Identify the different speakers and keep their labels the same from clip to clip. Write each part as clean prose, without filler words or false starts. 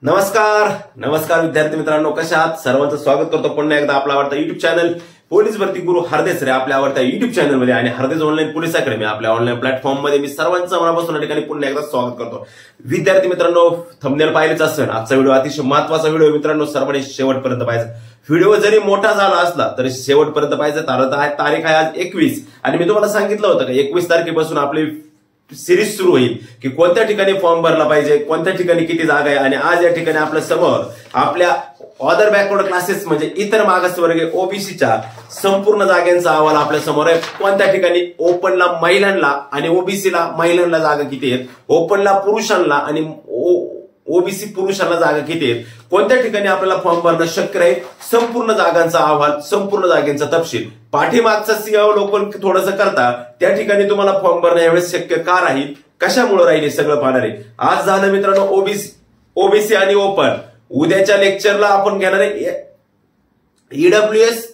Speaker 1: नमस्कार नमस्कार विद्यार्थी मित्रांनो, कशा आहात? सर्वांचं स्वागत करतो पुन्हा एकदा आपला आवडता युट्यूब चॅनल पोलीस भरती गुरु हरदेस रे आपल्या आवडत्या युट्यूब चॅनल मध्ये आणि हरदेस ऑनलाईन पोलीस अकॅडमी आपल्या ऑनलाईन प्लॅटफॉर्म मध्ये मी सर्वांचं मनापासून या ठिकाणी पुन्हा एकदा स्वागत करतो. विद्यार्थी मित्रांनो, थंबनेल पाहिलेच असेल, आजचा व्हिडिओ अतिशय महत्त्वाचा व्हिडिओ मित्रांनो, सर्वांनी शेवटपर्यंत पाहायचा. व्हिडिओ जरी मोठा झाला असला तरी शेवटपर्यंत पाहायचा. तारीख आहे आज 21 आणि मी तुम्हाला सांगितलं होतं का 21 तारखेपासून आपली सिरीज सुरू होईल की कोणत्या ठिकाणी फॉर्म भरला पाहिजे, कोणत्या ठिकाणी किती जागा आहे. आणि आज या ठिकाणी आपल्या समोर आपल्या अदर बॅकवर्ड क्लासेस म्हणजे इतर मागासवर्गीय ओबीसीच्या संपूर्ण जागांचा अहवाल आपल्या समोर आहे. कोणत्या ठिकाणी ओपनला महिलांना आणि ओबीसीला महिलांना जागा किती आहेत, ओपनला पुरुषांना आणि ओबीसी पुरुषांना जागा किती आहेत, कोणत्या ठिकाणी आपल्याला फॉर्म भरणं शक्य राहील, संपूर्ण जागांचा अहवाल, संपूर्ण जागेचा तपशील. पाठीमागचा अवलोकन थोडंसं करता त्या ठिकाणी तुम्हाला फॉर्म भरणं यावेळेस शक्य का राहील, कशामुळे राहील हे सगळं पाहणार आहे. आज झालं मित्रांनो ओबीसी आणि ओपन. उद्याच्या लेक्चरला आपण घेणार आहे ईडब्ल्यूएस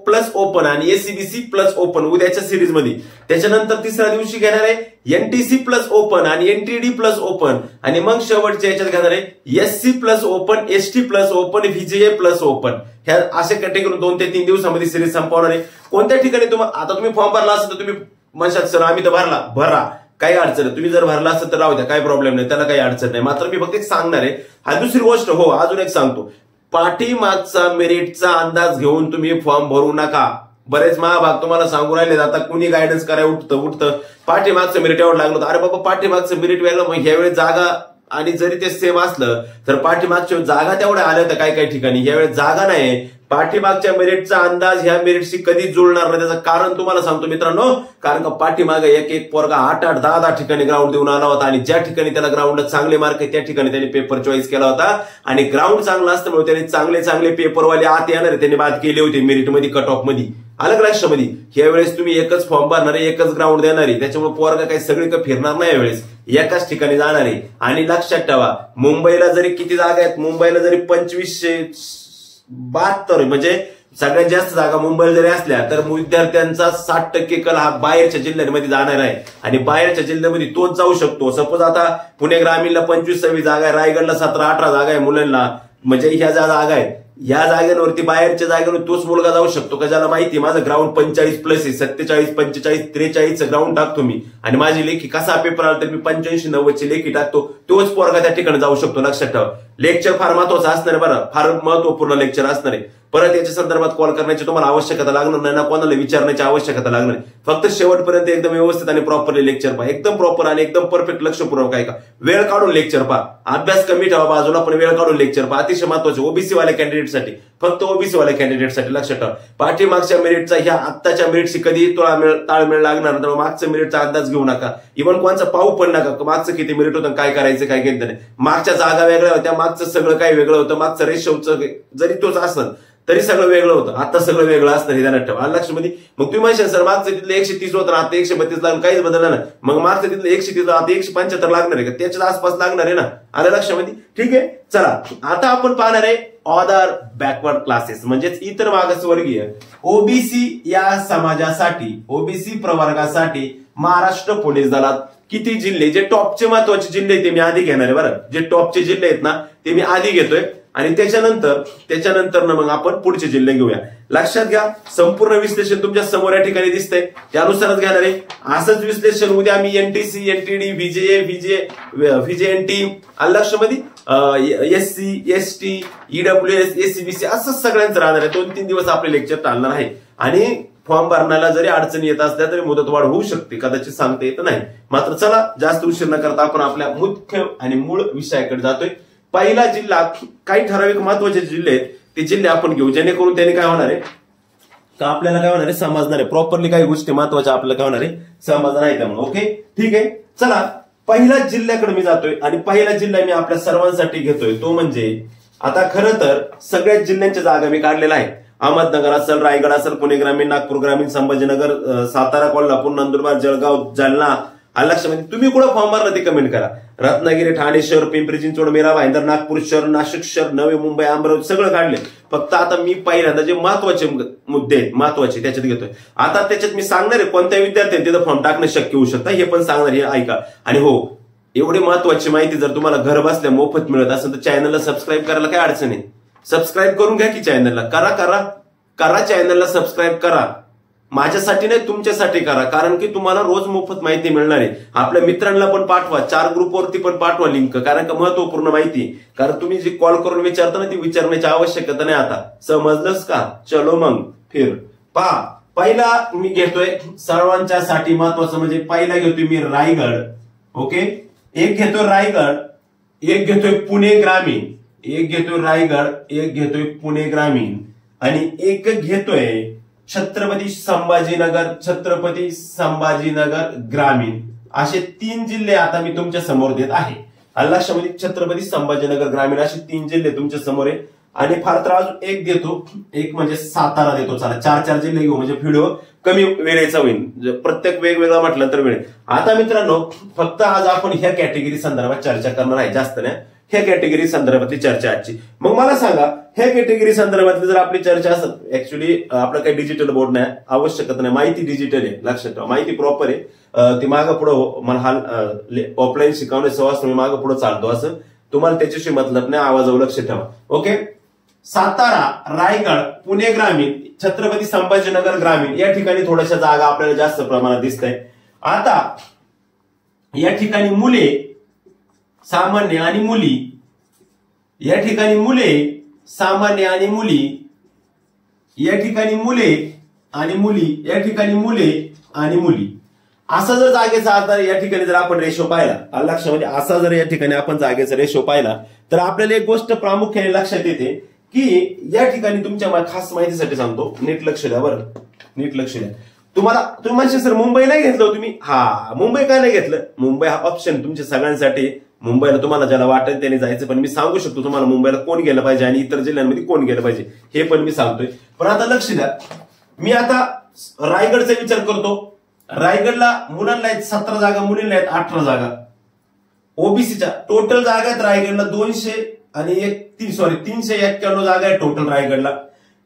Speaker 1: प्लस ओपन आणि एसीबीसी प्लस ओपन उद्याच्या सिरीज मध्ये. त्याच्यानंतर तिसऱ्या दिवशी घेणार आहे एनटीसी प्लस ओपन आणि एनटीडी प्लस ओपन आणि मग शेवटच्या याच्यात घेणार आहे SC plus open, ST plus open, VJA plus open. ह्या असे कॅटेगरी 2 ते 3 दिवसामध्ये सिरीज संपवणार आहे. कोणत्या ठिकाणी आता तुम्ही फॉर्म भरला असेल तर तुम्ही म्हणशात सर आम्ही तर भरा, काही अडचण नाही. तुम्ही जर भरला असेल तर राहू द्या, काही प्रॉब्लेम नाही, त्याला काही अडचण नाही. मात्र मी फक्त एक सांगणार आहे. हा दुसरी गोष्ट, हो अजून एक सांगतो, पाठीमागचा मेरिटचा अंदाज घेऊन तुम्ही फॉर्म भरू नका. बरेच महाभाग तुम्हाला सांगू राहिले, आता कुणी गायडन्स करायला उठतं पाठीमागचं मेरिट एवढं लागलं होतं. अरे बाबा, पाठीमागचं मेरिट वेगळं, मग ह्यावेळी जागा आणि जरी ते सेम असलं तर पाठीमागच्या जागा तेवढ्या आल्या होत्या काही ठिकाणी, यावेळी जागा नाही. पाठीमागच्या मेरिटचा अंदाज ह्या मेरिटशी कधीच जुळणार नाही. त्याचं कारण तुम्हाला सांगतो मित्रांनो, कारण का पाठीमागे एक पोरगा 8-8, 10-10 ठिकाणी ग्राउंड देऊन आला होता आणि ज्या ठिकाणी त्याला ग्राउंडला चांगले मार्क आहे त्या ठिकाणी त्यांनी पेपर चॉईस केला होता आणि ग्राउंड चांगला असल्यामुळे त्यांनी चांगले पेपरवाले आत येणारे त्यांनी बाद केले होते मेरिटमध्ये, कट ऑफ मध्ये, अलग राष्ट्रामध्ये. यावेळेस तुम्ही एकच फॉर्म भरणारे, एकच ग्राउंड देणारे, त्याच्यामुळे पोरगा काही सगळीकडे फिरणार नाही, यावेळेस एकाच ठिकाणी जाणार आहे. आणि लक्षात ठेवा, मुंबईला जरी किती जागा आहेत, मुंबईला जरी 2572 म्हणजे सगळ्यात जास्त जागा मुंबईला जरी असल्या तर विद्यार्थ्यांचा 60% कल हा बाहेरच्या जिल्ह्यांमध्ये जाणार आहे आणि बाहेरच्या जिल्ह्यामध्ये तोच जाऊ शकतो. सपोज आता पुणे ग्रामीणला 25-26 जागा आहे, रायगडला 17-18 जागा आहे मुलांना, म्हणजे ह्या ज्या जागा आहेत या जागांवरती बाहेरच्या जागेवर तोच मुलगा जाऊ शकतो का ज्याला माहिती माझं ग्राउंड 45 प्लस आहे, 47, 45, 43 ग्राउंड टाकतो मी आणि माझी लेखी कसा पेपर आला तर मी 85-90 लेखी टाकतो, तोच पोरगा त्या ठिकाणी जाऊ शकतो. लक्षात ठेवा, लेक्चर फार महत्वाचं असणार आहे बरं, फार महत्वपूर्ण लेक्चर असणार आहे. परत याच्या संदर्भात कॉल करण्याची तुम्हाला आवश्यकता लागणार नाही ना, कोणाला विचारण्याची आवश्यकता लागणार नाही. फक्त शेवटपर्यंत एकदम व्यवस्थित आणि प्रॉपरली लेक्चर पहा, एकदम प्रॉपर आणि एकदम परफेक्ट लक्षपूर्वक आहे का, वेळ काढून लेक्चर पहा. अभ्यास कमी ठेवा बाजूला, पण वेळ काढून लेक्चर पहा. अतिशय महत्वाचे ओबीसी वाल्या कॅन्डिडेटसाठी, फक्त ओबीसी वाल्या कॅन्डिडेटसाठी. लक्षात ठेवा, पाठीमागच्या मेरिटचा ह्या आत्ताच्या मेरिटशी कधी ताळमेळ लागणार नाही, मागच्या मेरिटचा अंदाज घेऊ नका. इव्हन कोणचा पाहू पण नका मागचं किती मेरिट होतं, काय करायचं काय केलं नाही. मागच्या जागा वेगळ्या होत्या, मागचं सगळं काही वेगळं होतं, मागचं रेशोचं जरी तोच असलं तरी सगळं वेगळं होतं, आता सगळं वेगळं असतं हे ध्यानात ठेवा. लक्षामध्ये मग तुम्ही म्हणशाल सर मागचं तिथलं 130 होतं आता 132 लागलं, काहीच बदललं ना. मग मागचं तिथलं 130 आता 175 लागणार आहे का, त्याच्या आसपास लागणार आहे ना. आलं लक्षामध्ये? ठीक आहे, चला आता आपण पाहणार आहे अदर बॅकवर्ड क्लासेस म्हणजेच इतर मागासवर्गीय ओबीसी या समाजासाठी, ओबीसी प्रवर्गासाठी महाराष्ट्र पोलीस दलात किती जिल्हे, जे टॉपचे महत्वाचे जिल्हे ते मी आधी घेणार आहे बरं. जे टॉपचे जिल्हे आहेत ना ते मी आधी घेतोय आणि त्याच्यानंतर मग आपण पुढचे जिल्हे घेऊया. लक्षात घ्या, संपूर्ण विश्लेषण तुमच्या समोर या ठिकाणी दिसतंय, त्यानुसारच घेणार आहे. असंच विश्लेषण उद्या मी एनटीसी, एनटीडी, व्हीजेएनटी, लक्षामध्ये एससी, एसटी, ईडब्ल्यूएस, एसीबीसी असं सगळ्यांचं राहणार आहे. 2-3 दिवस आपले लेक्चर चालणार आहे आणि फॉर्म भरण्याला जरी अडचणी येत असल्या तरी मुदतवाढ होऊ शकते, कदाचित सांगता येत नाही. मात्र चला जास्त उशीर न करता आपण आपल्या मुख्य आणि मूळ विषयाकडे जातोय. पहिला जिल्हा, काही ठराविक महत्वाचे जिल्हे आहेत ते जिल्हे आपण घेऊ, जेणेकरून त्याने काय होणार आहे का आपल्याला काय होणार आहे समजणार आहे प्रॉपरली, काही गोष्टी महत्वाच्या आपल्याला काय होणार आहे समजणार आहे त्यामुळे. ओके ठीक आहे, चला पहिल्या जिल्ह्याकडे मी जातोय आणि पहिला जिल्हा मी आपल्या सर्वांसाठी घेतोय तो म्हणजे, आता खरं तर सगळ्याच जिल्ह्यांच्या जागा मी काढलेल्या आहेत. अहमदनगर असेल, रायगड असेल, पुणे ग्रामीण, नागपूर ग्रामीण, संभाजीनगर, सातारा, कोल्हापूर, नंदुरबार, जळगाव, जालना, लक्षामध्ये तुम्ही कुठं फॉर्म भरला ते कमेंट करा. रत्नागिरी, ठाणे शहर, पिंपरी चिंचवड, मीरा भाईंदर, नागपूर शहर, नाशिक शहर, नवी मुंबई, अमरावती सगळं काढले. फक्त आता मी पहिल्यांदा जे महत्वाचे मुद्दे आहेत महत्वाचे त्याच्यात घेतोय. आता त्याच्यात मी सांगणार आहे कोणत्या विद्यार्थ्यांनी तिथं फॉर्म टाकणं शक्य होऊ शकतं हे पण सांगणार आहे, ऐका. आणि हो, एवढी महत्वाची माहिती जर तुम्हाला घर बसल्या मोफत मिळत असेल तर चॅनलला सबस्क्राईब करायला काय अडचण आहे? सबस्क्राईब करून घ्या की चॅनलला. करा चॅनलला सबस्क्राईब करा. माझ्यासाठी नाही, तुमच्यासाठी करा. कारण की तुम्हाला रोज मोफत माहिती मिळणार आहे. आपल्या मित्रांना पण पाठवा, 4 ग्रुपवरती पण पाठवा लिंक. कारण का महत्वपूर्ण माहिती. कारण तुम्ही जी कॉल करून विचारता ना ती विचारण्याची आवश्यकता नाही आता. समजलंच का? चलो मग फिर पहा. पहिला मी घेतोय सर्वांच्यासाठी महत्वाचं म्हणजे पहिला घेतोय मी रायगड. ओके, एक घेतोय रायगड, एक घेतोय पुणे ग्रामीण, एक घेतोय रायगड, एक घेतोय पुणे ग्रामीण आणि एक घेतोय छत्रपती संभाजीनगर ग्रामीण. असे 3 जिल्हे आता मी तुमच्या समोर देत आहे. लक्षामध्ये छत्रपती संभाजीनगर ग्रामीण असे 3 जिल्हे तुमच्या समोर आहे. आणि फार तर अजून एक देतो, एक म्हणजे सातारा देतो. चला 4 जिल्हे घेऊ म्हणजे व्हिडिओ कमी वेळेचा होईल. प्रत्येक वेगवेगळा म्हटलं तर वेळ. आता मित्रांनो फक्त आज आपण ह्या कॅटेगरी संदर्भात चर्चा करणार आहे, जास्त नाही. ह्या कॅटेगरी संदर्भातली चर्चा आजची. मग मला सांगा ह्या कॅटेगरी संदर्भातली जर आपली चर्चा असत, ऍक्च्युली आपलं काही डिजिटल बोर्ड नाही, आवश्यकता नाही. माहिती डिजिटल आहे, लक्षात ठेवा. माहिती प्रॉपर आहे. ती मागं पुढं मला ऑफलाईन शिकवणे सवास मी मागं पुढे चालतो असं तुम्हाला त्याच्याशी मतलब नाही. आवाजावर लक्ष ठेवा. ओके, सातारा, रायगड, पुणे ग्रामीण, छत्रपती संभाजीनगर ग्रामीण या ठिकाणी थोड्याशा जागा आपल्याला जास्त प्रमाणात दिसत आहे. आता या ठिकाणी मुले सामान्य आणि मुली, या ठिकाणी मुले सामान्य आणि मुली, या ठिकाणी मुले आणि मुली, या ठिकाणी मुले आणि मुली. असा जर जागेचा आधार या ठिकाणी जर आपण रेशो पाहिला, लक्षामध्ये असा जर या ठिकाणी आपण जागेचा रेशो पाहिला तर आपल्याला एक गोष्ट प्रामुख्याने लक्षात येते की या ठिकाणी तुमच्या खास माहितीसाठी सांगतो, नीट लक्ष द्या बरं, नीट लक्ष द्या. तुम्ही म्हणशील सर मुंबई नाही घेतलं तुम्ही. हा, मुंबई का नाही घेतलं? मुंबई हा ऑप्शन तुमच्या सगळ्यांसाठी. मुंबईला तुम्हाला ज्याला वाटेल त्याने जायचं, पण मी सांगू शकतो तुम्हाला मुंबईला कोण गेलं पाहिजे आणि इतर जिल्ह्यांमध्ये कोण गेलं पाहिजे हे पण मी सांगतोय. पण आता लक्ष द्या, मी आता रायगडचा विचार करतो. रायगडला मुलांना आहेत 17 जागा, मुलींना आहेत 18 जागा. ओबीसीच्या टोटल जागा आहेत रायगडला 391 जागा आहे टोटल रायगडला.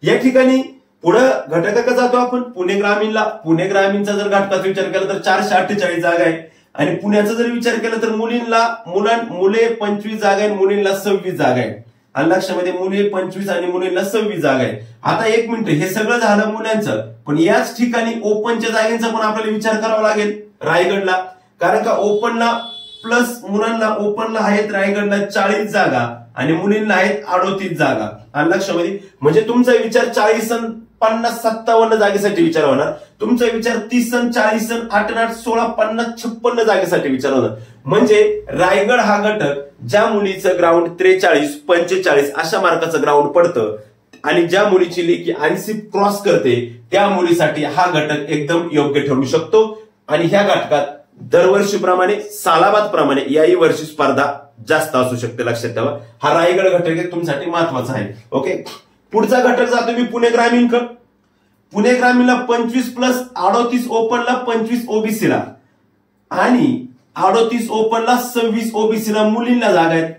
Speaker 1: या ठिकाणी पुढे घटकाचा जातो आपण पुणे ग्रामीणला. पुणे ग्रामीणचा जर घटकाचा विचार केला तर 448 जागा आहे. आणि पुण्याचा जर विचार केला तर मुले 25 जागा आहे, मुलींना 26 जागा आहे. आणि लक्षामध्ये मुली 25 आणि मुलींना 26 जागा आहे. आता एक मिनिट, हे सगळं झालं मुलांचं, पण याच ठिकाणी ओपनच्या जागेचा पण आपल्याला विचार करावा लागेल रायगडला. कारण का ओपनला प्लस मुलांना ओपनला आहेत रायगडला 40 जागा आणि मुलींना आहेत 38 जागा. आणि लक्षामध्ये म्हणजे तुमचा विचार 40 आणि 50 57 जागेसाठी विचार होणार. तुमचा विचार 30 आणि 40 आणि 8 8 16 50 56 जागेसाठी विचार होणार. म्हणजे रायगड हा घटक ज्या मुलीचं ग्राउंड 43 45 अशा मार्काचं ग्राउंड पडतं आणि ज्या मुलीची लेखी 80 क्रॉस करते त्या मुलीसाठी हा घटक एकदम योग्य ठरू शकतो. आणि ह्या घटकात दरवर्षीप्रमाणे सालाबाद प्रमाणे याही वर्षी स्पर्धा जास्त असू शकते, लक्षात ठेवा. हा रायगड घटक तुमच्यासाठी महत्वाचा आहे. ओके, पुढचा घटक जातो मी पुणे ग्रामीणकडे. पुणे ग्रामीणला 25 प्लस 38 ओपनला, 25 ओबीसीला आणि 38 ओपनला 26 ओबीसीला मुलींना जागा आहेत.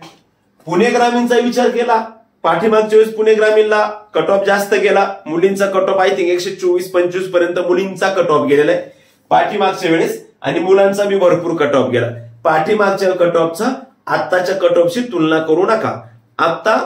Speaker 1: पुणे ग्रामीणचा विचार केला, पाठीमागच्या वेळेस पुणे ग्रामीणला कट ऑफ जास्त गेला. मुलींचा कट ऑफ आय थिंक 124-25 पर्यंत मुलींचा कट ऑफ गेलेला आहे पाठीमागच्या वेळेस आणि मुलांचा बी भरपूर कट ऑफ गेला. पाठीमागच्या कट ऑफचा आत्ताच्या कट ऑफशी तुलना करू नका. आता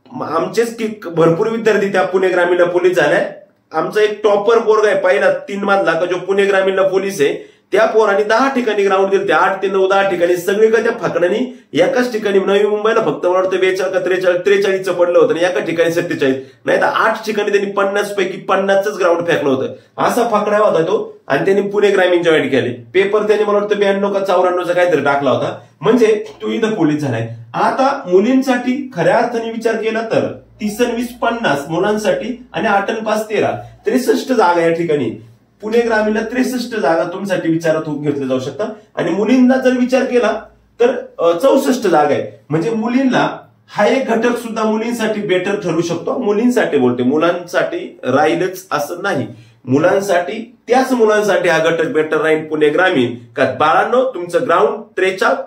Speaker 1: आमचेच भरपूर विद्यार्थी त्या पुणे ग्रामीणला पोलीस झालाय. आमचा एक टॉपर पोरगा आहे पहिला 3 मधला का जो पुणे ग्रामीणला पोलीस आहे. त्या पोरांनी 10 ठिकाणी ग्राउंड दिले, 8 ते 9 10 ठिकाणी सगळीकडे त्या फाकड्यानी एकाच ठिकाणी नवी मुंबईला फक्त मला वाटतं 42 का 43 पडलं होतं आणि एका ठिकाणी 47, नाही तर 8 ठिकाणी त्यांनी 50 पैकी 50च ग्राउंड फेकलं होतं. असा फाकड्या होता तो आणि त्यांनी पुणे ग्रामीण जॉईन केले. पेपर त्यांनी मला वाटतं 92 का 54चा काहीतरी टाकला होता. म्हणजे तो इथं पोलीस झालाय. आता मुलींसाठी खऱ्या अर्थाने विचार केला तर 30 आणि 20 50 मुलांसाठी आणि 8 आणि 5 13 63 जागा या ठिकाणी. पुणे ग्रामीणला 63 जागा तुमच्यासाठी विचारात घेतल्या जाऊ शकतात. आणि मुलींना जर विचार केला तर 64 जागा आहे. म्हणजे मुलींना हा एक घटक सुद्धा मुलींसाठी बेटर ठरू शकतो. मुलींसाठी बोलते, मुलांसाठी राहीलच असं नाही. मुलांसाठी त्याच मुलांसाठी हा घटक बेटर राहील पुणे ग्रामीण. का बाळांनो तुमचं ग्राउंड 43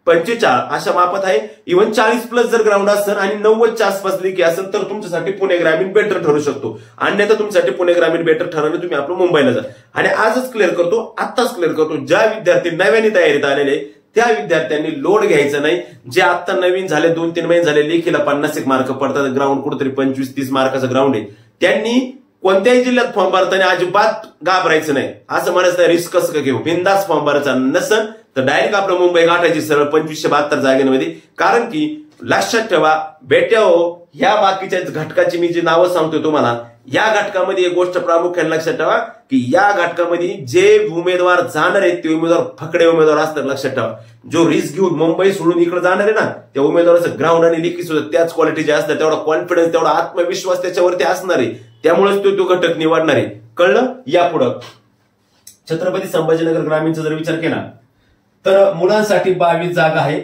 Speaker 1: 45 अशा मापात आहे. इव्हन 40 प्लस जर ग्राउंड असेल आणि 90च्या आसपास लिखी असेल तर तुमच्यासाठी पुणे ग्रामीण बेटर ठरू शकतो. अन्यथा तुमच्यासाठी पुणे ग्रामीण बेटर ठरवणे तुम्ही आपलं मुंबईला जा. आणि आजच क्लिअर करतो, आत्ताच क्लिअर करतो, ज्या विद्यार्थी नव्याने तयारीत आलेले त्या विद्यार्थ्यांनी लोड घ्यायचं नाही. जे आता नवीन झाले 2-3 महिने झाले लेखीला 50 मार्क पडतात, ग्राउंड कुठेतरी 25-30 मार्काचं ग्राउंड आहे, त्यांनी कोणत्याही जिल्ह्यात फॉर्म भरताना अजिबात घाबरायचं नाही. असं म्हणायचं नाही रिस्क कसं घेऊ, बिंदास फॉर्म भरायचा नसन तर डायरेक्ट आपलं मुंबई गाठायची सरळ 2572 जागेमध्ये. कारण की लक्षात ठेवा बेट्याओ, ह्या बाकीच्या घटकाची मी जी नावं सांगतोय तुम्हाला, या घटकामध्ये एक गोष्ट प्रामुख्याने लक्षात ठेवा की या घटकामध्ये जे उमेदवार जाणार आहेत ते उमेदवार फकडे उमेदवार असतात. लक्षात ठेवा, जो रिस्क घेऊन मुंबई सोडून इकडे जाणार आहे ना, त्या उमेदवाराचं ग्राउंड आणि लेखी सुद्धा त्याच क्वालिटीचे असतात. तेवढा कॉन्फिडन्स, तेवढा आत्मविश्वास त्याच्यावरती असणार आहे, त्यामुळेच तो घटक निवडणार आहे. कळलं? यापुढं छत्रपती संभाजीनगर ग्रामीणचा जर विचार केला तर मुलांसाठी 22 जागा आहे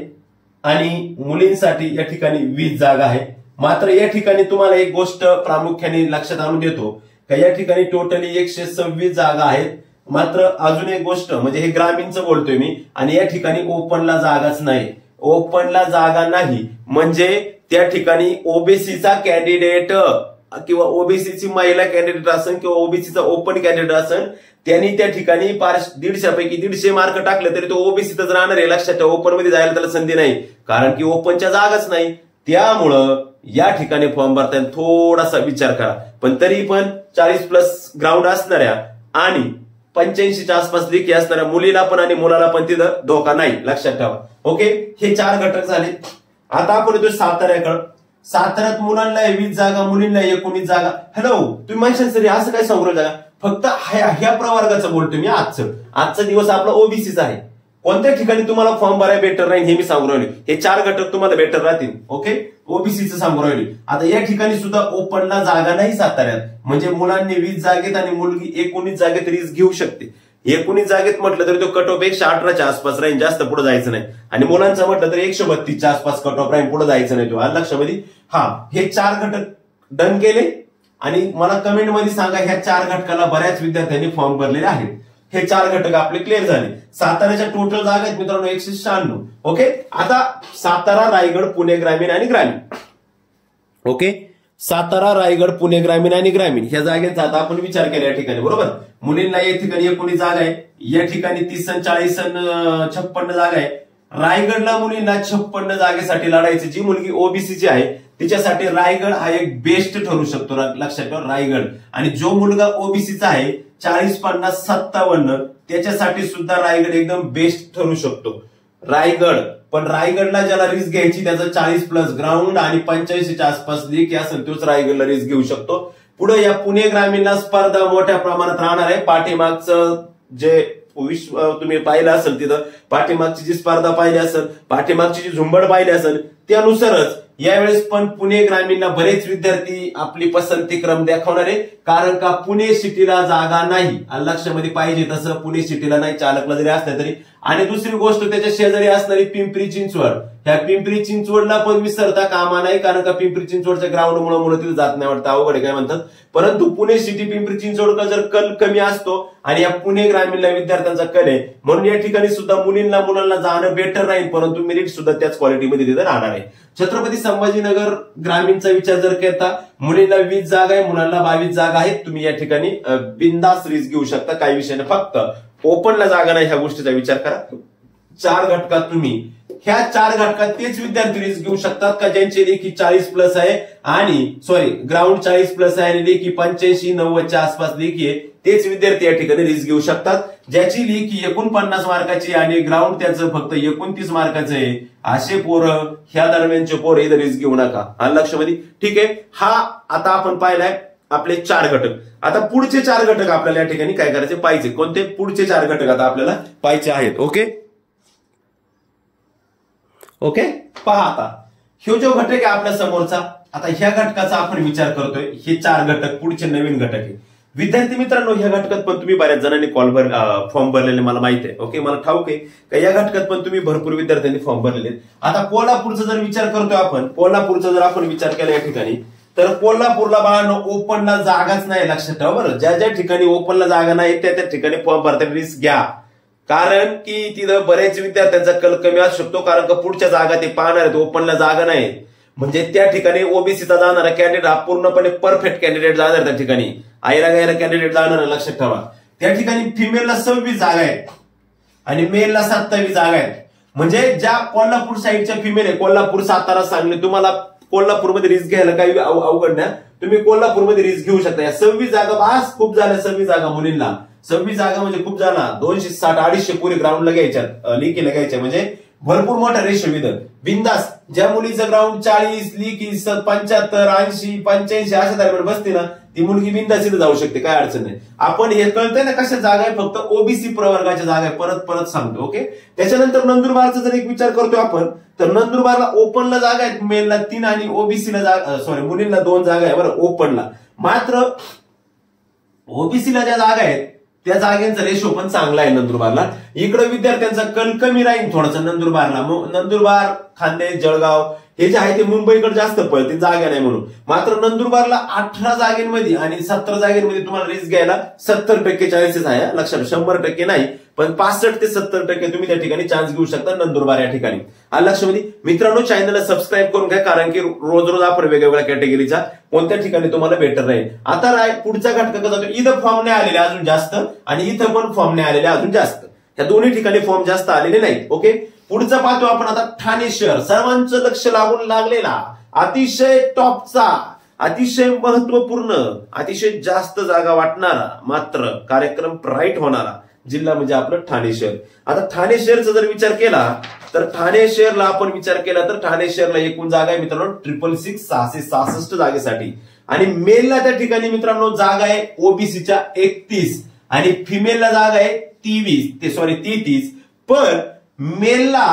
Speaker 1: आणि मुलींसाठी या ठिकाणी 20 जागा आहे. मात्र या ठिकाणी तुम्हाला एक गोष्ट प्रामुख्याने लक्षात आणून देतो का या ठिकाणी टोटली 126 जागा आहेत. मात्र अजून एक गोष्ट म्हणजे हे ग्रामीणचं बोलतोय मी, आणि या ठिकाणी ओपनला जागाच नाही. ओपनला जागा नाही म्हणजे त्या ठिकाणी ओबीसीचा कॅन्डिडेट किंवा ओबीसीची महिला कॅन्डिडेट असेल किंवा ओबीसीचा ओपन कॅन्डिडेट असेल, त्यांनी त्या ठिकाणी 150 पैकी 150 मार्क टाकले तरी तो ओबीसीतच राहणार आहे. लक्षात ठेवा, ओपन मध्ये जायला त्याला संधी नाही, कारण की ओपनच्या जागाच नाही. त्यामुळं या ठिकाणी फॉर्म भरताना थोडासा विचार करा. पण तरी पण 40+ ग्राउंड असणाऱ्या आणि 85च्या आसपास लेखी असणाऱ्या मुलीला पण आणि मुलाला पण तिथं धोका नाही. लक्षात ठेवा. ओके, हे 4 घटक झाले. आता आपण येतो साताऱ्याकडे. साताऱ्यात मुलांना 20 जागा, मुलींना 19 जागा. हॅलो, तुम्ही म्हणशाल सर असं काय सांगू जागा, फक्त ह्या प्रवर्गाचं बोलतोय मी. आजचा दिवस आपला ओबीसीचा आहे. कोणत्या ठिकाणी तुम्हाला फॉर्म भरायला बेटर राहील हे मी सांगू राहिले. हे 4 घटक तुम्हाला बेटर राहतील. ओके, ओबीसीचं सांगू राहिले. आता या ठिकाणी सुद्धा ओपनला जागा नाही साताऱ्यात, म्हणजे मुलांनी 20 जागेत आणि मुलगी 19 जागेत रिस्क घेऊ शकते. 19 जागेत म्हटलं तरी तो कट ऑफ 118च्या आसपास राहील, जास्त पुढे जायचं नाही. आणि मुलांचं म्हटलं तर 132च्या आसपास कट ऑफ राहील, पुढे जायचं नाही. तो लक्षामध्ये हे 4 घटक डन केले. आणि मला कमेंट मध्ये सांगा ह्या 4 घटकाला बऱ्याच विद्यार्थ्यांनी फॉर्म भरलेले आहेत. हे 4 घटक आपले क्लिअर झाले. साताऱ्याच्या टोटल जागा आहेत मित्रांनो 196. ओके, आता सातारा, रायगड, पुणे ग्रामीण आणि ग्रामीण. ओके, सातारा, रायगड, पुणे ग्रामीण आणि ग्रामीण ह्या जागेचा आता आपण विचार केला या ठिकाणी. बरोबर, मुलींना या ठिकाणी 19 जागा आहे, या ठिकाणी 30 आणि 40 आणि 56 जागा आहे. रायगडला मुलींना 56 जागेसाठी लढायची. जी मुलगी ओबीसीची आहे तिच्यासाठी रायगड हा एक बेस्ट ठरू शकतो. लक्षात ठेवा, रायगड. आणि जो मुलगा ओबीसीचा आहे 40, 50, 57 त्याच्यासाठी सुद्धा रायगड एकदम बेस्ट ठरू शकतो. रायगड, पण रायगडला ज्याला रिस्क घ्यायची त्याचं 40+ ग्राउंड आणि 85च्या आसपास लेखी असेल तोच रायगडला रिस्क घेऊ शकतो. पुढे या पुणे ग्रामीणला स्पर्धा मोठ्या प्रमाणात राहणार आहे. पाठीमागचं जे तुम्ही पाहिलं असेल, तिथं पाठीमागची जी स्पर्धा पाहिली असेल, पाठीमागची जी झुंबड पाहिली असेल त्यानुसारच यावेळेस पण पुणे ग्रामीणला बरेच विद्यार्थी आपली पसंती क्रम दाखवणार आहे. कारण का पुणे सिटीला जागा नाही. लक्षामध्ये पाहिजे तसं पुणे सिटीला नाही, चालकला जरी असलं तरी. आणि दुसरी गोष्ट त्याच्या शेजारी असणारी पिंपरी चिंचवड, ह्या पिंपरी चिंचवडला पण विसरता कामा नाही. कारण का पिंपरी चिंचवडच्या ग्राउंडमुळे मुलं तिथे जात नाही, वाटतं अवघड काय म्हणतात. परंतु पुणे सिटी पिंपरी चिंचवडचा जर कल कमी असतो आणि या पुणे ग्रामीणला विद्यार्थ्यांचा कल आहे, म्हणून या ठिकाणी सुद्धा मुलांना जाणं बेटर राहील. परंतु मेरिट सुद्धा त्याच क्वालिटीमध्ये तिथे राहणार आहे. छत्रपती संभाजीनगर ग्रामीणचा विचार जर करता, मुलींना 20 जागा आहे, मुलांना 22 जागा आहेत. तुम्ही या ठिकाणी बिंदास रिस्क घेऊ शकता, काही विषय नाही. फक्त ओपनला जागा नाही ह्या गोष्टीचा विचार करा. 4 घटकात तुम्ही ह्या 4 घटकात तेच विद्यार्थी रिस्क घेऊ शकतात का ज्यांची लेखी 40+ आहे आणि ग्राउंड 40+ आहे आणि लेखी 85, 90च्या आसपास लेखी आहे. तेच विद्यार्थी या ठिकाणी रिस्क घेऊ शकतात. ज्याची लेखी 49 मार्काची आणि ग्राउंड त्याचं फक्त 29 मार्काचं आहे, असे पोरं ह्या दरम्यानचे पोरं इथं रिस्क घेऊ नका. लक्षामध्ये ठीक आहे. हा आता आपण पाहिलाय आपले 4 घटक. आता पुढचे 4 घटक आपल्याला या ठिकाणी काय करायचे पाहिजे, कोणते पुढचे 4 घटक आता आपल्याला पाहिजे आहेत. ओके ओके, पहा आता हे जो घटक आहे आपल्या समोरचा, आता ह्या घटकाचा आपण विचार करतोय. हे 4 घटक पुढचे नवीन घटक आहे. विद्यार्थी मित्रांनो, ह्या घटकात पण तुम्ही बऱ्याच जणांनी फॉर्म भरलेले मला माहिती आहे. ओके, मला ठाऊक आहे का या घटकात पण तुम्ही भरपूर विद्यार्थ्यांनी फॉर्म भरलेले. आता कोल्हापूरचा जर विचार करतोय आपण, कोल्हापूरचा जर आपण विचार केला या ठिकाणी, तर कोल्हापूरला बाळांनो ओपनला जागाच नाही. लक्षात ठेवा बरं, ज्या ज्या ठिकाणी ओपनला जागा नाही त्या ठिकाणी फॉर्म भरताना रिस्क घ्या. कारण की तिथं बरेच विद्यार्थ्यांचा कल कमी असू शकतो. कारण का पुढच्या जागा ते पाहणार आहेत, ओपनला जागा नाही. म्हणजे त्या ठिकाणी ओबीसीचा जाणारा कॅन्डिडेट हा पूर्णपणे परफेक्ट कॅन्डिडेट जाणार. त्या ठिकाणी आईला गायला कॅन्डिडेट जाणार. लक्षात ठेवा, त्या ठिकाणी फिमेलला 26 जागा आहेत आणि मेलला 27 जागा आहेत. म्हणजे ज्या कोल्हापूर साईडच्या फिमेल आहे, कोल्हापूर, सातारा, सांगली, तुम्हाला कोल्हापूरमध्ये रिस्क घ्यायला काही अवघड नाही, तुम्ही कोल्हापूरमध्ये रिस्क घेऊ शकता. या 26 जागा बास खूप झाल्या, 26 जागा मुलींना, 26 जागा म्हणजे खूप झाला. 260-250 पुरी ग्राउंडला घ्यायच्या, लिकीला घ्यायच्या, म्हणजे भरपूर मोठा रेशो विधर बिंदास. ज्या मुलीचं ग्राउंड 40, लिकी 75, 80, 85 अशा दरम्यान बसते ना, ती मुलगी बिंदास इथे जाऊ शकते, काय अडचण नाही. आपण हे कळतंय ना कशा जागा आहे, फक्त ओबीसी प्रवर्गाच्या जागा आहे, परत परत सांगतो. ओके. त्याच्यानंतर नंदुरबारचा जर एक विचार करतोय आपण, तर नंदुरबारला ओपनला जागा आहेत, मेलला 3 आणि ओबीसीला जागा, मुलींना 2 जागा आहे बरं ओपनला. मात्र ओबीसीला ज्या जागा आहेत त्या जागांचा रेशो पण चांगला आहे नंदुरबारला. इकडे विद्यार्थ्यांचा कल कमी राहील थोडासा नंदुरबारला. नंदुरबार, खान्देश, जळगाव हे जे आहे ते मुंबईकडे जास्त पळते, जागा नाही म्हणून. मात्र नंदुरबारला 18 जागेमध्ये आणि 17 जागेमध्ये तुम्हाला रिस्क घ्यायला 70% चान्सेस आहे. लक्षात, 100% नाही, पण 65 ते 70% तुम्ही त्या ठिकाणी चान्स घेऊ शकता नंदुरबार या ठिकाणी. लक्षामध्ये मित्रांनो, चॅनलला सबस्क्राईब करून घ्या, कारण की रोज रोज आपण वेगवेगळ्या कॅटेगरीच्या कोणत्या ठिकाणी तुम्हाला बेटर राहील. आता पुढचा घटक कसा जातो, इथं फॉर्म नाही आलेले अजून जास्त आणि इथं पण फॉर्म नाही आलेले अजून जास्त, या दोन्ही ठिकाणी फॉर्म जास्त आलेले नाहीत. ओके. पुढचा पाहतो आपण आता ठाणे शहर, सर्वांचं लक्ष लागून लागलेला, अतिशय टॉपचा, अतिशय महत्वपूर्ण, अतिशय जास्त जागा वाटणारा, मात्र कार्यक्रम ब्राईट होणारा जिल्हा म्हणजे आपलं ठाणे शहर. आता ठाणे शहरचा जर विचार केला तर ठाणे शहरला आपण विचार केला तर ठाणे शहरला एकूण जागा आहे मित्रांनो 666 जागेसाठी, आणि मेलला त्या ठिकाणी मित्रांनो जागा आहे ओबीसीच्या 31 आणि फिमेलला जागा आहे 33. पण मेलला,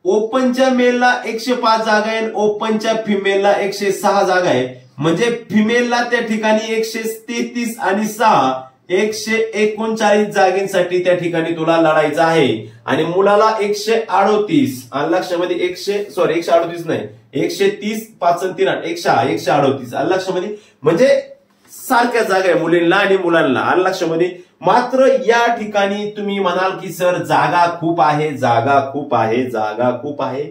Speaker 1: ओपनच्या मेलला 105 जागा आहे, ओपनच्या फिमेलला 106 जागा आहे, म्हणजे फिमेलला त्या ठिकाणी 133 आणि 6 139 जागेसाठी त्या ठिकाणी तुला लढायचं आहे. आणि मुलाला 138, लक्षामध्ये 138 नाही, 130, 5 आणि 3 138 लक्षामध्ये, म्हणजे सारख्या जागा आहे मुलींना आणि मुलांना लक्षामध्ये. मात्र या ठिकाणी तुम्ही म्हणाल की सर जागा खूप आहे, जागा खूप आहे, जागा खूप आहे.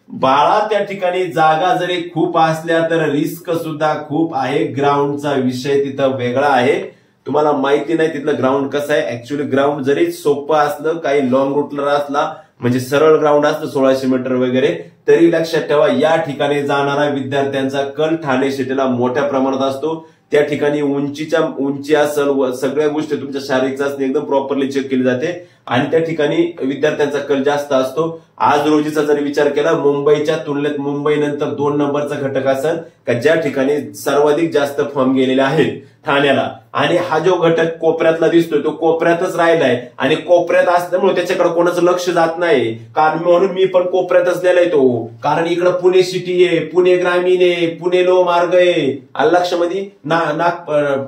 Speaker 1: बाळा, त्या ठिकाणी जागा जरी खूप असल्या तर रिस्क सुद्धा खूप आहे. ग्राउंडचा विषय तिथं वेगळा आहे, तुम्हाला माहिती नाही तिथलं ग्राउंड कसं आहे. ऍक्च्युअली ग्राउंड जरी सोपं असलं, काही लॉंग रूटला असला, म्हणजे सरळ ग्राउंड असतं 1600 मीटर वगैरे, तरी लक्षात ठेवा या ठिकाणी जाणारा विद्यार्थ्यांचा कल ठाणे सिटीला मोठ्या प्रमाणात असतो. त्या ठिकाणी उंची असेल, सगळ्या गोष्टी तुमच्या शारीरिक चाचणी एकदम प्रॉपरली चेक केली जाते आणि त्या ठिकाणी विद्यार्थ्यांचा कल जास्त असतो. आज रोजीचा जर विचार केला, मुंबईच्या तुलनेत मुंबई नंतर 2 नंबरचा घटक असेल का ज्या ठिकाणी सर्वाधिक जास्त फॉर्म गेलेले आहेत ठाण्याला, आणि हा जो घटक कोपऱ्यातला दिसतोय तो कोपऱ्यातच राहिलाय आणि कोपऱ्यात असल्यामुळे त्याच्याकडे कोणाचं लक्ष जात नाही. कारण म्हणून मी पण कोपऱ्यातच नेलाय तो, कारण इकडे पुणे सिटी आहे, पुणे ग्रामीण आहे, पुणे लो मार्ग आहे लक्षामध्ये,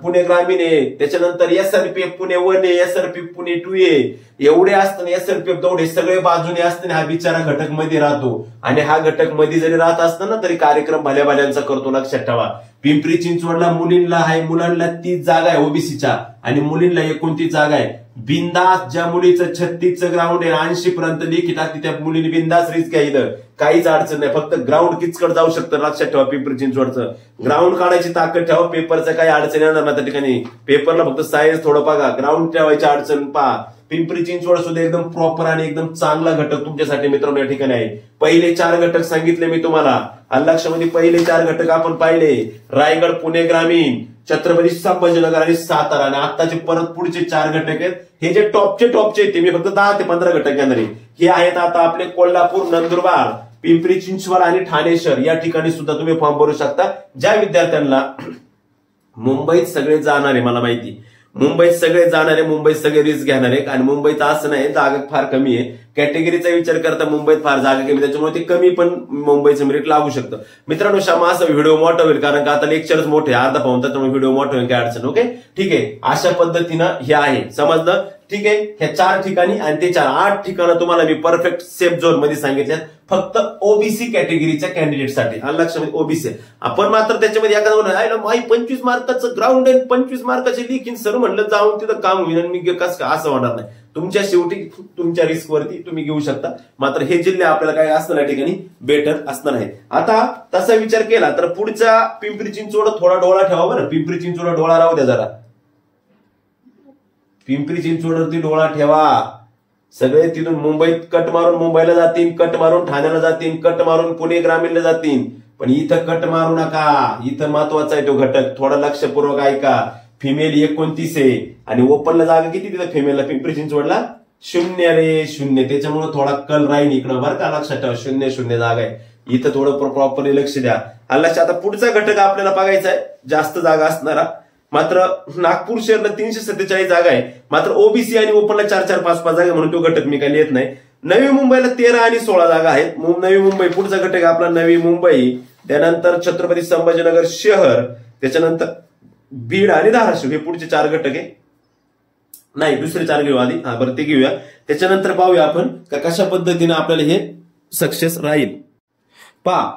Speaker 1: पुणे ग्रामीण आहे, त्याच्यानंतर एसआरपीएफ पुणे 1 आहे, एसआरपीएफ पुणे 2 आहे, एवढे असताना एसआरपीएफ दौडे सगळे बाजूने असताना हा बिचारा घटक मध्ये राहतो. आणि हा घटक मध्ये जरी राहत असताना तरी कार्यक्रम भल्याभाल्यांचा करतो, लक्षात ठेवा. पिंपरी चिंचवडला मुलींना आहे, मुलांना 30 जागा आहे ओबीसीच्या आणि मुलींना 29 जागा आहे. बिंदास, ज्या मुलीचं 36चं ग्राउंड आहे, 80 पर्यंत लिखित असते, त्या मुलीने बिंदास रिस्क घ्यायला काहीच अडचण नाही. फक्त ग्राउंड किचकट जाऊ शकतं, लक्षात ठेवा. पिंपरी चिंचवडचं ग्राउंड काढायची ताकद ठेवा, पेपरचं काही अडचण येणार ना त्या ठिकाणी. पेपरला फक्त सायन्स थोडं बघा, ग्राउंड ठेवायची अडचण पहा. पिंपरी चिंचवड सुद्धा एकदम प्रॉपर आणि एकदम चांगला घटक तुमच्यासाठी मित्रांनो या ठिकाणी आहे. पहिले 4 घटक सांगितले मी तुम्हाला लक्षामध्ये, पहिले 4 घटक आपण पाहिले, रायगड, पुणे ग्रामीण, छत्रपती संभाजीनगर आणि सातारा, आणि आताचे परत पुढचे 4 घटक आहेत. हे जे टॉपचे आहेत ते मी फक्त 10 ते 15 घटक घेणार आहे. हे आहेत आता आपले कोल्हापूर, नंदुरबार, पिंपरी चिंचवड आणि ठाणे शहर या ठिकाणी सुद्धा तुम्ही फॉर्म भरू शकता. ज्या विद्यार्थ्यांना मुंबईत सगळे जाणार आहे, मला माहिती मुंबईत सगळे जाणारे, मुंबईत सगळे रिस्क घेणार आहे, आणि मुंबईत असं नाही जागा फार कमी आहे. कॅटेगरीचा विचार करता मुंबईत फार जागा कमी, त्याच्यामुळे ते कमी पण मुंबईचं मेरिट लागू शकतं. मित्रांनो, क्षमा असं व्हिडिओ मोठा होईल कारण का आता लेक्चरच मोठे, अर्धा पाऊण त्याच्यामुळे व्हिडिओ मोठा होईल, काय अडचण. ओके, ठीक आहे. अशा पद्धतीनं हे आहे, समजलं. ठीक आहे. ह्या 4 ठिकाणी आणि ते 8 ठिकाणं तुम्हाला मी परफेक्ट सेफ झोन मध्ये सांगितल्यात, फक्त ओबीसी कॅटेगरीच्या कॅन्डिडेटसाठी. लक्षामध्ये ओबीसी आपण मात्र त्याच्यामध्ये एखादा 25 मार्काचं ग्राउंड आहे, 25 मार्काचे लिखीन सर म्हणलं जाऊन तिथं काम होईल आणि मी कसं असं होणार नाही. तुमच्या शेवटी तुमच्या रिस्क वरती तुम्ही घेऊ शकता. मात्र हे जिल्हे आपल्याला काय असणार या ठिकाणी बेटर असणार आहे. आता तसा विचार केला तर पुढचा पिंपरी चिंचवड थोडा डोळा ठेवा बरं. पिंपरी चिंचवड डोळा राहू द्या जरा, पिंपरी चिंचवडवरती डोळा ठेवा. सगळे तिथून मुंबईत कट मारून मुंबईला जातील, कट मारून ठाण्याला जातील, कट मारून पुणे ग्रामीणला जातील. पण इथं कट मारू नका. इथं महत्वाचा आहे तो घटक, थोडा लक्षपूर्वक ऐका. फिमेल 29 आहे आणि ओपनला जागा किती तिथं फिमेलला? पिंपरी चिंचवडला 0 रे 0. त्याच्यामुळे थोडा कल राहील इकडं बरं का, लक्षात ठेवा. 0-0 जागा आहे इथं, थोडं प्रॉपरली लक्ष द्या. आता पुढचा घटक आपल्याला बघायचा आहे, जास्त जागा असणारा. मात्र नागपूर शहरला 347 जागा आहे, मात्र ओबीसी आणि ओपनला 4-4, 5-5 जागा, म्हणून तो घटक मी काही लिहित नाही. नवी मुंबईला 13 आणि 16 जागा आहेत. नवी मुंबई पुढचा घटक आपला नवी मुंबई, त्यानंतर छत्रपती संभाजीनगर शहर, त्याच्यानंतर बीड आणि धाराशिव, हे पुढचे 4 घटक आहे. नाही, दुसरे 4 घेऊ आधी. बरं ते घेऊया, त्याच्यानंतर पाहूया आपण कशा पद्धतीने आपल्याला हे सक्सेस राहील. पहा,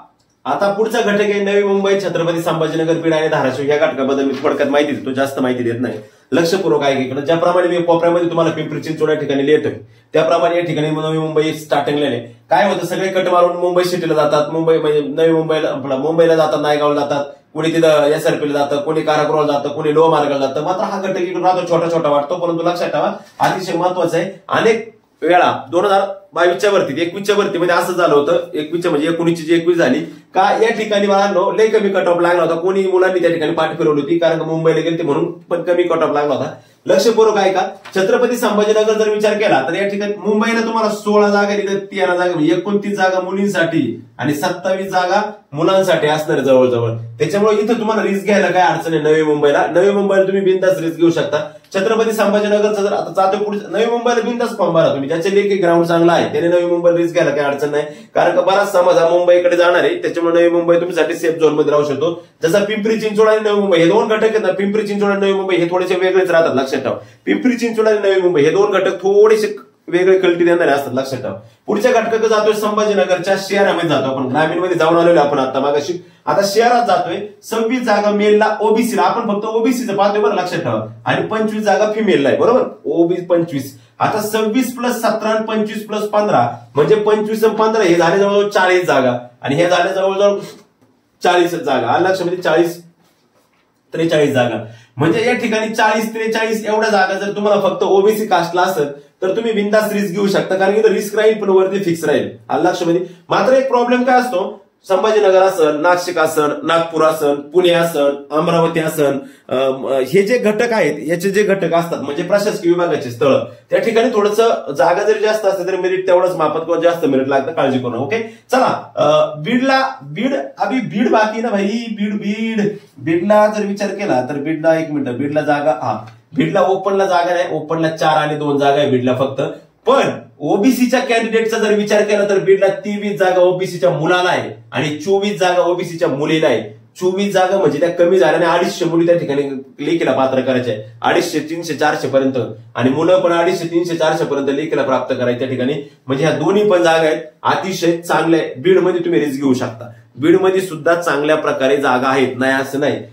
Speaker 1: आता पुढचा घटक आहे नवी मुंबई, छत्रपती संभाजीनगर, बीड आणि धाराशिव. या घटकाबद्दल मी थोडक्यात माहिती देतो, जास्त माहिती देत नाही. लक्षपूर्वक आहे इकडे, ज्याप्रमाणे मी कोपऱ्यामध्ये तुम्हाला पिंपरी चिंचवड या ठिकाणी लिहितोय, त्याप्रमाणे या ठिकाणी नवी मुंबई स्टार्टिंगला काय होतं, सगळे कट मारून मुंबई सिटीला जातात. मुंबई म्हणजे नवी मुंबईला जातात, नायगावला जातात, कोणी तिथं एसआरपीला जातं, कोणी कारागृहाला जातं, कोणी लो मार्गाला जातं. मात्र हा घटक इकडून राहतो, छोटा छोटा वाटतो, परंतु लक्षात ठेवा अतिशय महत्वाचं आहे. अनेक वेळा 2022च्या भरतीत 21च्या भरतीमध्ये असं झालं होतं, 21 म्हणजे 19ची जी 21 झाली का, या ठिकाणी मला लय कमी कट ऑफ लागला होता. कोणी मुलांनी त्या ठिकाणी पाठ फिरवली होती, कारण मुंबईला गेले म्हणून पण कमी कट ऑफ लागला होता. लक्षपूर्वक आहे का. छत्रपती संभाजीनगर जर विचार केला तर या ठिकाणी मुंबईला तुम्हाला 16 जागा, तिथे 13 जागा, म्हणजे 29 जागा मुलींसाठी आणि 27 जागा मुलांसाठी असणार जवळजवळ. त्याच्यामुळे इथं तुम्हाला रिस्क घ्यायला काय अडचण आहे. नवी मुंबईला तुम्ही बिनधास्त रिस्क घेऊ शकता. छत्रपती संभाजीनगरचा जर आता जातो पुढे, नवी मुंबईला बिनधास्त फॉर्म भरा तुम्ही, ज्याचे लेखी ग्राउंड चांगला आहे त्याने नवी मुंबईला रिस्क घ्यायला काही अडचण नाही. कारण का बराच समाज हा मुंबईकडे जाणार आहे, त्याच्यामुळे नवी मुंबई तुमच्यासाठी सेफ झोन मध्ये राहू शकतो. जसा पिंपरी चिंचवड आणि नवी मुंबई हे 2 घटक आहेत ना, पिंपरी चिंचवड आणि नवी मुंबई हे थोडेसे वेगळेच राहतात. लक्षात ठेवा, पिंपरी चिंचवड आणि नवी मुंबई हे 2 घटक थोडेसे वेगळे कल्टी देणारे असतात. लक्षात ठेवा. पुढच्या घटकाकडे जातोय संभाजीनगरच्या शहरामध्ये जातो आपण, ग्रामीण मध्ये जाऊन आलेलो आपण आता मागाशी. आता शहरात जातोय, 26 जागा मेलला, ओबीसीला आपण फक्त ओबीसीचं पाहतोय बरं, लक्षात ठेवा. आणि 25 जागा फिमेलला आहे, बरोबर. ओबीसी 25. आता 26 + 17 आणि 25 + 15 म्हणजे 25 आणि 15 हे झाले जवळजवळ 40 जागा, आणि हे झाले जवळजवळ 40 जागा. लक्षामध्ये 43 जागा, म्हणजे या ठिकाणी 40-43 एवढ्या जागा जर तुम्हाला फक्त ओबीसी कास्टला असेल तर तुम्ही बिनधास्त रिस्क घेऊ शकता, कारण इथं रिस्क राहील पण वरती फिक्स राहील. लक्षामध्ये मात्र एक प्रॉब्लेम काय असतो, संभाजीनगर असन, नाशिक असन, नागपूर असन, पुणे असन, अमरावती असन, हे जे घटक आहेत, याचे जे घटक असतात म्हणजे प्रशासकीय विभागाचे स्थळ, त्या ठिकाणी थोडंसं जागा जरी जास्त असते तरी मेरिट तेवढंच माफत किंवा जास्त मेरिट लागतं, काळजी करू नका. ओके, चला. बीड बाकी ना भाई, बीडला जर विचार केला तर बीडला 1 मिनिट, बीडला जागा, बीडला ओपनला जागा नाही, ओपनला 4 आणि 2 जागा आहे बीडला फक्त. पण ओबीसीच्या कॅन्डिडेटचा जर विचार केला तर बीडला 23 जागा ओबीसीच्या मुलाला आहे आणि 24 जागा ओबीसीच्या मुलीला आहे. 24 जागा म्हणजे त्या कमी झाल्या आणि 250 मुली त्या ठिकाणी लेखीला पात्र करायचे आहे. 250, 300, 400 पर्यंत, आणि मुलं पण 250, 300, 400 पर्यंत लेखीला प्राप्त करायचे त्या ठिकाणी. म्हणजे ह्या दोन्ही पण जागा आहेत, अतिशय चांगल्या. बीडमध्ये तुम्ही रिस्क घेऊ शकता. बीडमध्ये सुद्धा चांगल्या प्रकारे जागा आहेत, नाही असं नाही.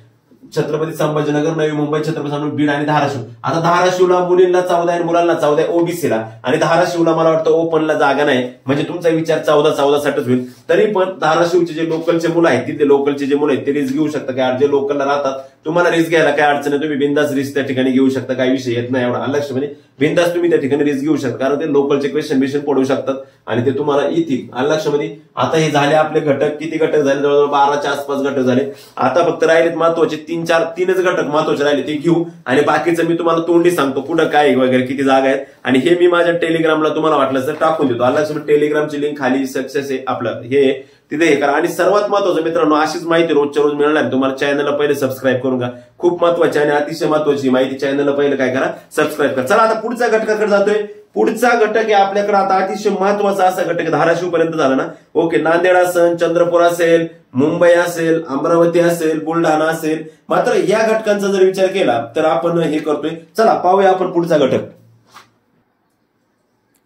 Speaker 1: छत्रपती संभाजीनगर, नवी मुंबई, छत्रपती बीड आणि धाराशिव. आता धाराशिवला मुलींना 14 आणि मुलांना 14 ओबीसीला, आणि धाराशिवला मला वाटतं ओपनला जागा नाही, म्हणजे तुमचा विचार 14 साठीच होईल. तरी पण धाराशिवचे जे लोकलचे मुलं आहेत, तिथे लोकलचे जे मुलं आहेत ते रिस्क घेऊ शकता. काय जे लोकलला राहतात तुम्हाला रिस्क घ्यायला काय अडचण नाही, तुम्ही बिंदास रिस्क त्या ठिकाणी घेऊ शकता, काही विषय येत नाही एवढा. लक्ष म्हणजे बिंदास तुम्ही त्या ठिकाणी रिस्क घेऊ शकता, कारण ते लोकलचे क्वेश्चन पडू शकतात आणि ते तुम्हाला येतील. लक्ष मध्ये आता हे झाले आपले घटक. किती घटक झाले? जवळजवळ 12च्या आसपास घटक झाले. आता फक्त राहिलेत महत्वाचे 3-4 घटक महत्वाचे राहिले, ते घेऊ आणि बाकीचं मी तुम्हाला तोंडी सांगतो कुठं काय वगैरे किती जागा आहेत. आणि हे मी माझ्या टेलिग्रामला तुम्हाला वाटलं तर टाकून देतो. लक्ष टेलिग्रामची लिंक खाली सक्सेस आहे आपलं, हे तिथे हे करा. आणि सर्वात महत्वाचं मित्रांनो, अशीच माहिती रोजच्या रोज मिळणार. तुम्हाला चॅनलला पहिले सबस्क्राईब करून घ्या, खूप महत्वाची आणि अतिशय महत्वाची माहिती. चॅनलला पहिले काय करा, सबस्क्राईब करा. चला आता पुढच्या घटकाकडे जातोय. पुढचा घटक आहे आपल्याकडे आता अतिशय महत्वाचा असा घटक, धाराशिव पर्यंत झाला ना. ओके, नांदेड असेल, चंद्रपूर असेल, मुंबई असेल, अमरावती असेल, बुलढाणा असेल. मात्र या घटकांचा जर विचार केला तर आपण हे करतोय. चला पाहूया आपण पुढचा घटक.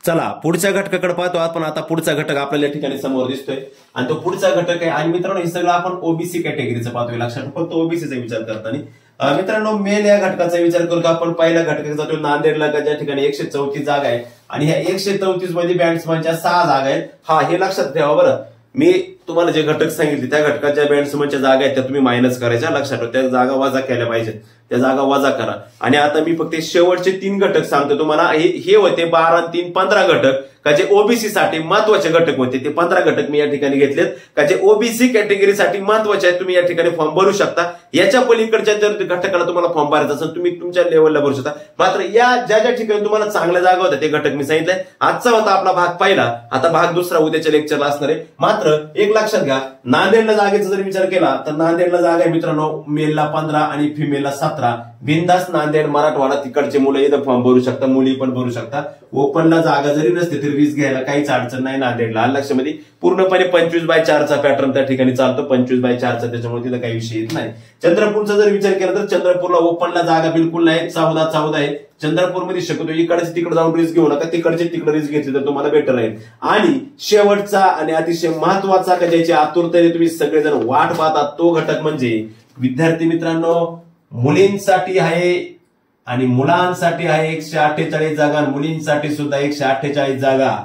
Speaker 1: चला पुढच्या घटकाकडे पाहतो आपण. आता पुढचा घटक आपल्याला या ठिकाणी समोर दिसतोय आणि तो पुढचा घटक आहे. आणि मित्रांनो हे सगळं आपण ओबीसी कॅटेगरीचं पाहतोय. लक्षात फक्त ओबीसीचा विचार करताना मित्रांनो मेल या घटकाचा विचार करतो आपण. पहिल्या घटकाचा जातो नांदेडला, ज्या ठिकाणी 134 जागा आहे आणि ह्या 134 मध्ये बॅट्समनच्या 6 जागा आहेत. हे लक्षात ठेवा बरं. मी तुम्हाला जे घटक सांगितले त्या घटकाच्या बँड्समनच्या जागा आहेत त्या तुम्ही मायनस करायच्या, लक्षात ठेवा. त्या जागा वजा केल्या पाहिजेत, त्या जागा वजा करा. आणि आता मी फक्त शेवटचे 3 घटक सांगतो तुम्हाला. हे होते 12, 3, 15 घटक का जे ओबीसी साठी महत्वाचे घटक होते. ते 15 घटक मी या ठिकाणी घेतलेत का जे ओबीसी कॅटेगरीसाठी महत्वाचे आहेत. तुम्ही या ठिकाणी फॉर्म भरू शकता. याच्या पलीकडच्या जर घटकाला तुम्हाला फॉर्म भरायचा असेल तुम्ही तुमच्या लेवलला भरू शकता. मात्र या ज्या ठिकाणी तुम्हाला चांगल्या जागा होत्या ते घटक मी सांगितले. आजचा होता आपला भाग पहिला, आता भाग दुसरा उद्याच्या लेक्चरला असणार आहे. मात्र एक लक्षात घ्या, नांदेडला जागेचा जर विचार केला तर नांदेडला जागा आहे मित्रांनो, मेलला 15 आणि फिमेलला 17. बिंदास नांदेड मराठवाडा तिकडचे मुलं इथं फॉर्म भरू शकता, मुली पण भरू शकता. ओपनला जागा जरी नसते तरी 20 घ्यायला काहीच अडचण नाही नांदेडला. लक्षामध्ये पूर्णपणे 25/4चा पॅटर्न त्या ठिकाणी चालतो, 25/4चा, त्याच्यामुळे तिथं काही विषय येत नाही. चंद्रपूरचा जर विचार केला तर चंद्रपूरला ओपनला जागा बिलकुल नाही, 14 आहे. चंद्रपूरमध्ये शक्यतो इकडचे तिकडे जाऊन रिस्क घेऊ नका, तिकडचे तिकडे रिस्क घेतली तर तुम्हाला बेटर राहील. आणि शेवटचा आणि अतिशय महत्वाचा का ज्याची आतुरतेने तुम्ही सगळेजण वाट पाहतात तो घटक म्हणजे विद्यार्थी मित्रांनो, मुलींसाठी आहे आणि मुलांसाठी आहे 148 जागा, मुलींसाठी सुद्धा 148 जागा.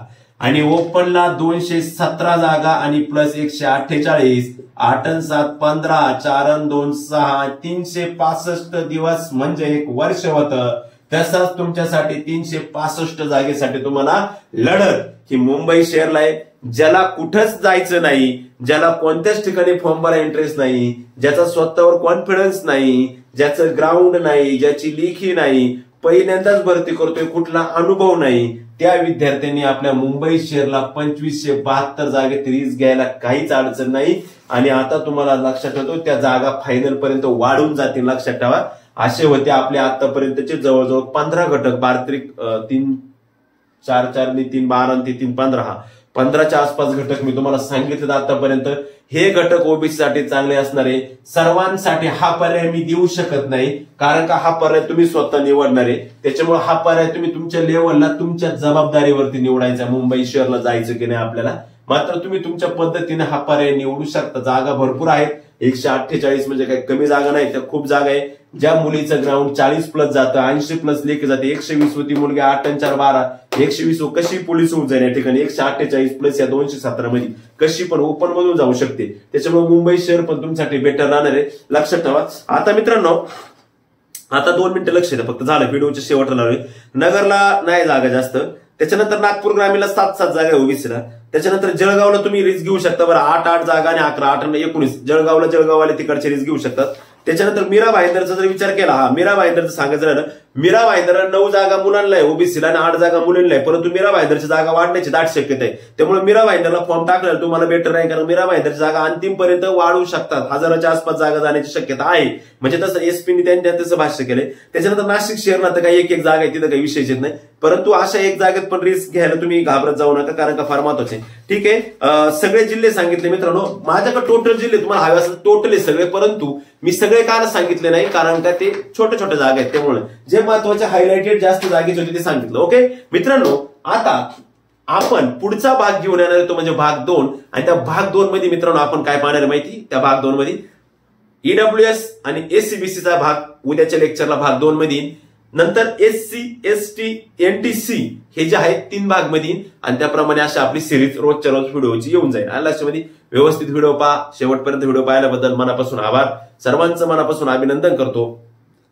Speaker 1: आणि ओपनला 217 जागा आणि प्लस 148, 8 आणि 7 15, 4 आणि 2 6, 365 दिवस म्हणजे 1 वर्ष होतं. तसाच तुमच्यासाठी 365 जागेसाठी तुम्हाला लढत ही मुंबई शहरला आहे. ज्याला कुठंच जायचं नाही, ज्याला कोणत्याच ठिकाणी फॉर्म भरायला इंटरेस्ट नाही, ज्याचा स्वतःवर कॉन्फिडन्स नाही, ज्याचं ग्राउंड नाही, ज्याची लेखी नाही, पहिल्यांदाच भरती करतोय, कुठला अनुभव नाही, त्या विद्यार्थ्यांनी आपल्या मुंबई शहरला 2572 जागेत रिस्क घ्यायला काहीच अडचण नाही. आणि आता तुम्हाला लक्षात ठेवतो त्या जागा फायनल पर्यंत वाढून जातील, लक्षात ठेवा. असे होते आपले आतापर्यंतचे जवळजवळ 15 घटक. 3 4 4 3 12 3 15, 15च्या आसपास घटक मी तुम्हाला सांगितले आतापर्यंत. हे घटक ओबीसी साठी चांगले असणारे. सर्वांसाठी हा पर्याय मी देऊ शकत नाही, कारण का हा पर्याय तुम्ही स्वतः निवडणार आहे. त्याच्यामुळे हा पर्याय तुम्ही तुमच्या लेवलला तुमच्या जबाबदारीवरती निवडायचा, मुंबई शहरला जायचं की नाही आपल्याला. मात्र तुम्ही तुमच्या पद्धतीने हा पर्याय निवडू शकता. जागा भरपूर आहेत, 148 म्हणजे काही कमी जागा नाही, त्या खूप जागा आहे. ज्या मुलीचं ग्राउंड 40 प्लस जातं, 80 प्लस लेखी जाते, 120 होती मुलगी, 8 आणि 4 12, 120 कशी पोलीस होऊन जाईल या ठिकाणी. 148 प्लस या 217 मध्ये कशी पण ओपन मधून जाऊ शकते. त्याच्यामुळे मुंबई शहर पण तुमच्यासाठी बेटर राहणार आहे, लक्षात ठेवा. आता मित्रांनो, आता 2 मिनिटं लक्ष द्या फक्त, झालं व्हिडिओच्या शेवटला. नगरला नाही जागा जास्त. त्याच्यानंतर नागपूर ग्रामीणला 7 जागा आहे ओबीसीला. त्याच्यानंतर जळगावला तुम्ही रिस्क घेऊ शकता बरं, 8 जागा आणि 11, 8 आणि 19 जळगाववाले तिकडचे रिस्क घेऊ शकतात. त्याच्यानंतर मीरा भाईंदरचा जर विचार केला, मीरा भाईंदरचं सांगायचं झालं, मीरा भाईंदरला 9 जागा मुलांना आहे ओबीसीला आणि 8 जागा मुलींना आहे. परंतु मीरा भाईंदरची जागा वाढण्याची दाट शक्यता आहे. त्यामुळे मीरा भाईंदरला फॉर्म टाकलेला तुम्हाला बेटर आहे, कारण मीरा भाईंदरची जागा अंतिम पर्यंत वाढू शकतात, 1000च्या आसपास जागा जाण्याची शक्यता आहे. म्हणजे तसं एसपीने त्यांनी तसं भाष्य केलंय. त्याच्यानंतर नाशिक शहरला तर काही एक जागा आहे, तिथं काही विषयच येत नाही. परंतु अशा एक जागेत पण रिस्क घ्यायला तुम्ही घाबरत जाऊ नका, कारण का फार महत्वाचे. ठीक आहे, सगळे जिल्हे सांगितले मित्रांनो. माझ्याकडे टोटल जिल्हे तुम्हाला हवे असेल टोटल आहे सगळे, परंतु मी सगळे कारण सांगितले नाही, कारण का ते छोटे छोटे जागा आहेत. त्यामुळे जे महत्वाचे हायलाइटेड जास्त जागेचे होते ते सांगितलं. ओके मित्रांनो, आता आपण पुढचा भाग घेऊन येणार तो म्हणजे भाग 2. आणि त्या भाग 2 मध्ये मित्रांनो आपण काय पाहणार माहिती, त्या भाग 2 मध्ये ईडब्ल्यूएस आणि एससीबीसीचा भाग उद्याच्या लेक्चरला भाग 2 मध्ये. नंतर एससी एसटी एनटीसी हे जे आहेत 3 भाग मध्ये. आणि त्याप्रमाणे अशा आपली सिरीज रोजच्या रोज व्हिडिओची येऊन जाईल. लक्षामध्ये व्यवस्थित व्हिडिओ पहा, शेवटपर्यंत व्हिडिओ पाहिल्याबद्दल मनापासून आभार, सर्वांचं मनापासून अभिनंदन करतो.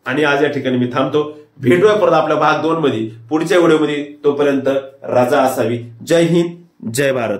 Speaker 1: आणि आज या ठिकाणी मी थांबतो. भेटूया परत आपल्या भाग 2 मध्ये पुढच्या व्हिडिओमध्ये. तोपर्यंत रजा असावी. जय हिंद, जय भारत.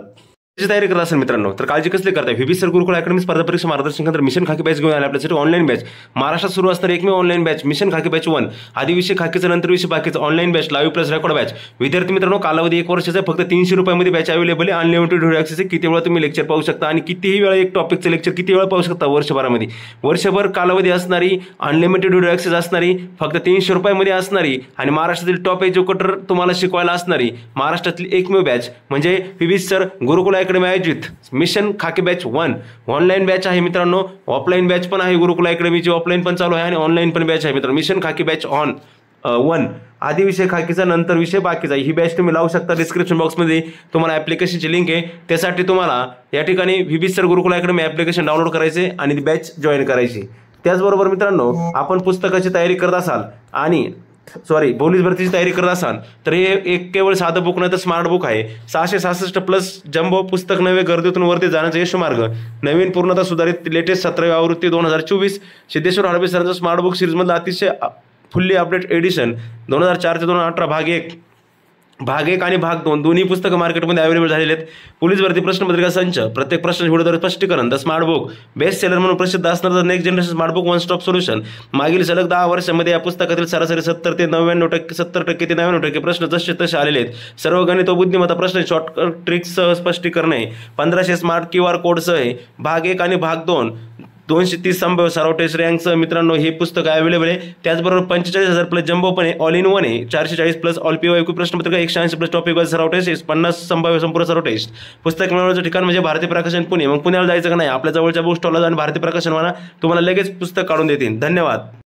Speaker 1: तयारी करत असेल मित्रांनो तर काळजी कसली करताय. व्हीबी सर गुरुकुल अकॅडमी स्पर्धा परीक्षा मार्गदर्शन केंद्र मिशन खाकी बॅच घेऊन आले आपल्यासाठी ऑनलाईन बॅच. महाराष्ट्रात सुरू असणारी एकमेव ऑनलाईन बॅच मिशन खाकी बॅच 1. आधी विषय खाकीचा, नंतर विषय बाकीचा online batch, live plus record batch. विद्यार्थी मित्रांनो, कालावधी 1 वर्षाचा, फक्त 300 रुपयामध्ये बॅच अवेलेबल आहे. अनलिमिटेड व्हिडिओ ऍक्सेस आहे. किती वेळा तुम्ही लेक्चर पाहू शकता आणि कितीही वेळा एक टॉपिकचं लेक्चर किती वेळा पाहू शकता वर्षभरामध्ये. वर्षभर कालावधी असणारी, अनलिमिटेड व्हिडिओ ऍक्सेस असणारी, फक्त 300 रुपयामध्ये असणारी आणि महाराष्ट्रातील टॉप एज्युकेटर तुम्हाला शिकवायला असणारी महाराष्ट्रातली एकमेव बॅच म्हणजे व्हीबी सर गुरुकुल अकॅडमी आयोजित मिशन खाकी बॅच 1 ऑनलाईन बॅच आहे मित्रांनो. ऑफलाईन बॅच पण आहे गुरुकुल अकॅडमीची, ऑफलाईन पण चालू आहे आणि ऑनलाईन पण बॅच आहे मित्रांनो. मिशन खाकी बॅच 1 आधी विषय खाकीचा, नंतर विषय बाकीचा. ही बॅच तुम्ही लावू शकता. डिस्क्रिप्शन बॉक्समध्ये तुम्हाला ऍप्लिकेशनची लिंक आहे. त्यासाठी तुम्हाला या ठिकाणी व्हीबी सर गुरुकुल अकॅडमी ऍप्लिकेशन डाउनलोड करायचे आणि ती बॅच जॉईन करायची. त्याचबरोबर मित्रांनो, आपण पुस्तकाची तयारी करत असाल आणि पोलीस भरतीची तयारी करत असाल तर हे एक केवळ साधं बुक नाही तर स्मार्ट बुक आहे. 666 प्लस जम्बो पुस्तक नवे, गर्दीतून वरती जाण्याचा यशमार्ग, नवीन पूर्णतः सुधारित लेटेस्ट 17वी आवृत्ती 2024, सिद्धेश्वर हडपे सरांचं स्मार्ट बुक सिरीजमधलं अतिशय फुल्ली अपडेट एडिशन 2004 ते 2018 भाग 1 आणि भाग 2 दोन्ही पुस्तकं मार्केटमध्ये अवेलेबल झालेले आहेत. पोलीस भरती प्रश्नपत्रिका संच, प्रत्येक प्रश्न व्हिडिओद्वारे स्पष्टीकरण, the smart book, best seller म्हणून प्रसिद्ध असणारं next generation smart book one stop solution. मागील सलग 10 वर्षांमध्ये या पुस्तकातील सरासरी 70% ते 99% प्रश्न जसे तसे आलेले आहेत. सर्व गणित व बुद्धिमत्ता प्रश्न, शॉर्टकट ट्रिक्ससह स्पष्टीकरण आहे. 1500 स्मार्ट QR कोडसह आहे. भाग 1 आणि भाग 2 230 संभाव्य सराव टेस्ट रँकसह मित्रांनो हे पुस्तक अवेलेबल आहे. त्याचबरोबर 45,000 प्लस जम्बो पण आहे, ऑल इन वन आहे. 440 प्लस ऑल PYQ प्रश्नपत्रिका, 180 प्लस टॉपिक वाईज सराव टेस्ट, 50 संभाव्य संपूर्ण सराव टेस्ट. पुस्तक मिळवण्याचं ठिकाण म्हणजे भारतीय प्रकाशन पुणे. मग पुण्याला जायचं का नाही, आपल्या जवळच्या बुक स्टॉलला जाऊन भारतीय प्रकाशन म्हणा, तुम्हाला लगेच पुस्तक काढून देतील. धन्यवाद.